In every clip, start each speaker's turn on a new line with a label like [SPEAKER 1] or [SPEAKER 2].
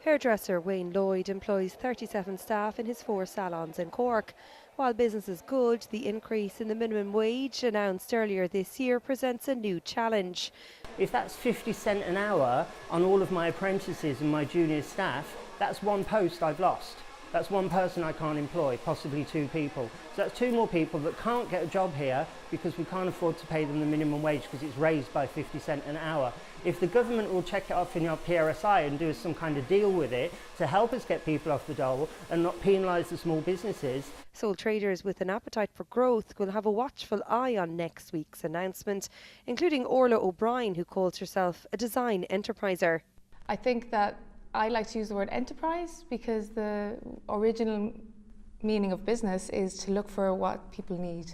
[SPEAKER 1] Hairdresser Wayne Lloyd employs 37 staff in his 4 salons in Cork. While business is good, the increase in the minimum wage announced earlier this year presents a new challenge.
[SPEAKER 2] If that's 50 cents an hour on all of my apprentices and my junior staff, that's one post I've lost. That's one person I can't employ, possibly 2 people. So that's 2 more people that can't get a job here because we can't afford to pay them the minimum wage because it's raised by 50 cents an hour. If the government will check it off in our PRSI and do some kind of deal with it to help us get people off the dole and not penalise the small businesses.
[SPEAKER 1] Sole traders with an appetite for growth will have a watchful eye on next week's announcement, including Orla O'Brien, who calls herself a design enterpriser.
[SPEAKER 3] I think that I like to use the word enterprise because the original meaning of business is to look for what people need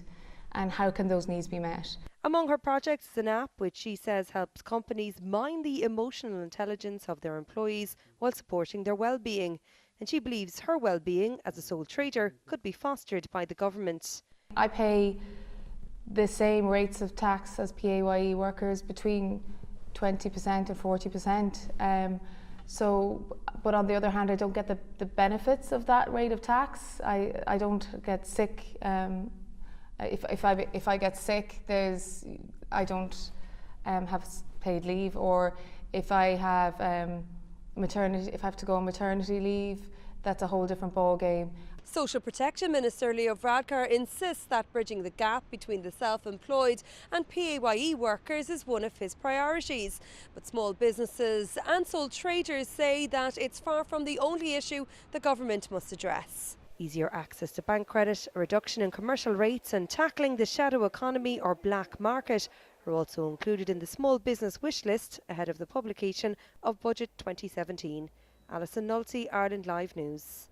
[SPEAKER 3] and how can those needs be met.
[SPEAKER 1] Among her projects is an app which she says helps companies mine the emotional intelligence of their employees while supporting their well-being. And she believes her well-being as a sole trader could be fostered by the government.
[SPEAKER 3] I pay the same rates of tax as PAYE workers, between 20% and 40%. But on the other hand, I don't get the benefits of that rate of tax. I don't get sick. If I get sick, I don't have paid leave, or if I have if I have to go on maternity leave, that's a whole different ball game.
[SPEAKER 1] Social Protection Minister Leo Varadkar insists that bridging the gap between the self-employed and PAYE workers is one of his priorities. But small businesses and sole traders say that it's far from the only issue the government must address. Easier access to bank credit, a reduction in commercial rates and tackling the shadow economy or black market are also included in the small business wish list ahead of the publication of Budget 2017. Alison Nulty, Ireland Live News.